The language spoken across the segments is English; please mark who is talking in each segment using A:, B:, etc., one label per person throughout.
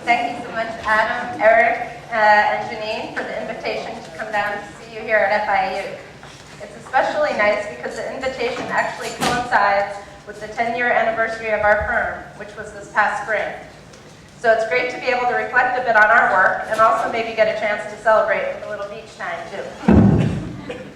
A: Thank you so much, Adam, Eric, and Janine for the invitation to come down to see you here at FIU. It's especially nice because the invitation actually coincides with the 10-year anniversary of our firm, which was this past spring. So it's great to be able to reflect a bit on our work and also maybe get a chance to celebrate with a little beach time too.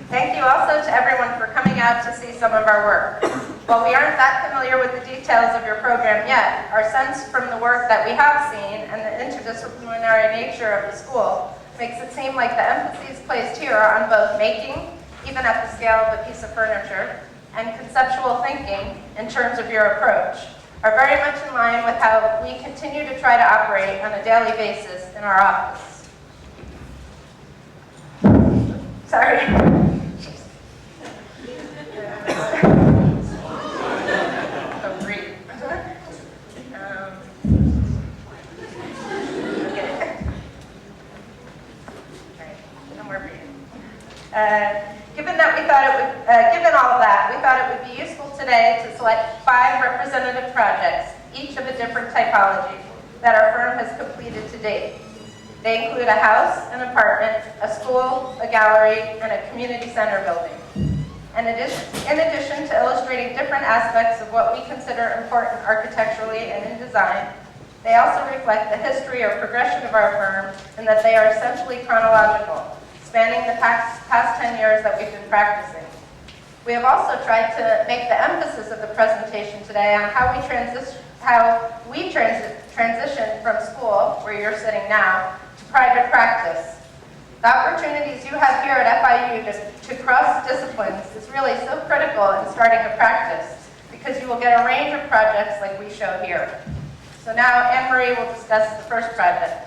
A: Thank you also to everyone for coming out to see some of our work. While we aren't that familiar with the details of your program yet, our sense from the work that we have seen and the interdisciplinary nature of the school makes it seem like the emphasis placed here on both making, even at the scale of a piece of furniture, and conceptual thinking in terms of your approach are very much in line with how we continue to try to operate on a daily basis in our office. Sorry. Given all of that, we thought it would be useful today to select 5 representative projects, each of a different typology, that our firm has completed to date. They include a house, an apartment, a school, a gallery, and a community center building. And in addition to illustrating different aspects of what we consider important architecturally and in design, they also reflect the history or progression of our firm in that they are essentially chronological, spanning the past 10 years that we've been practicing. We have also tried to make the emphasis of the presentation today on how we transitioned from school, where you're sitting now, to private practice. The opportunities you have here at FIU to cross disciplines is really so critical in starting a practice because you will get a range of projects like we show here. So now Anne-Marie will discuss the first project.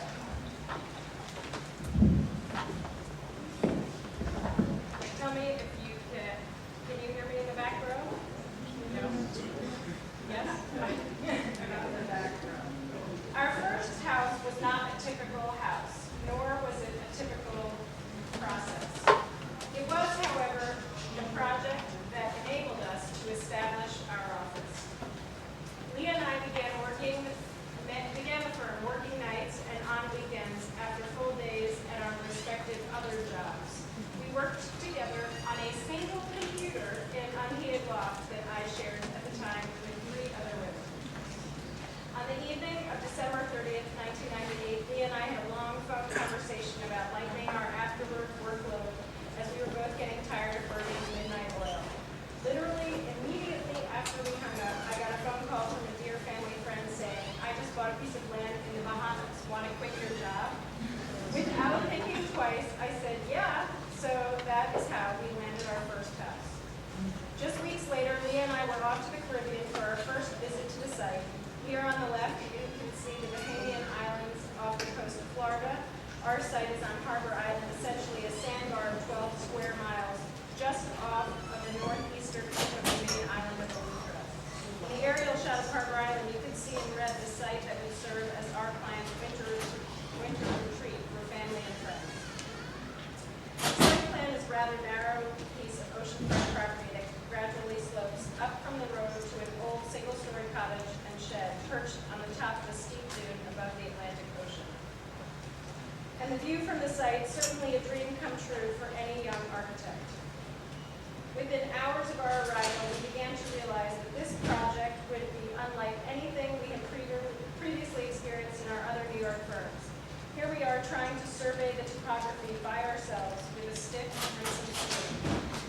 B: Our first house was not a typical house, nor was it a typical process. It was, however, the project that enabled us to establish our office. Leah and I began the firm working nights and on weekends after full days at our respective other jobs. We worked together on a single computer in an unheated loft that I shared at the time with 3 other women. On the evening of December 30th, 1998, Leah and I had a long phone conversation about lightening our after-work workload as we were both getting tired of burning midnight oil. Literally, immediately after we hung up, I got a phone call from a dear family friend saying, "I just bought a piece of land in the Bahamas. Want to quit your job?" Without thinking twice, I said, "Yeah." So that is how we landed our first house. Just weeks later, Leah and I were off to the Caribbean for our first visit to the site. Here on the left, you can see the Bahamian Islands off the coast of Florida. Our site is on Harbor Island, essentially a sandbar of 12 square miles, just off of the northeastern tip of the main island of Lubrano. In the aerial shot of Harbor Island, you can see in red the site that would serve as our client's winter retreat for family and friends. The site plan is a rather narrow piece of oceanfront property that gradually slopes up from the road to an old single-story cottage and shed perched on the top of a steep dune above the Atlantic Ocean. And the view from the site, certainly a dream come true for any young architect. Within hours of our arrival, we began to realize that this project would be unlike anything we had previously experienced in our other New York firms. Here we are trying to survey the topography by ourselves with a stick and some string.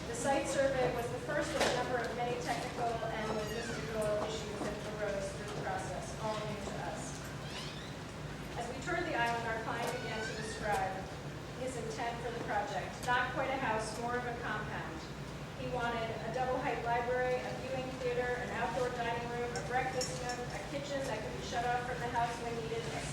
B: The site survey was the first of a number of many technical and logistical issues that arose through the process, all new to us. As we toured the island, our client began to describe his intent for the project. Not quite a house, more of a compound. He wanted a double-height library, a viewing theater, an outdoor dining room, a breakfast nook, a kitchen that could be shut off from the house when needed, a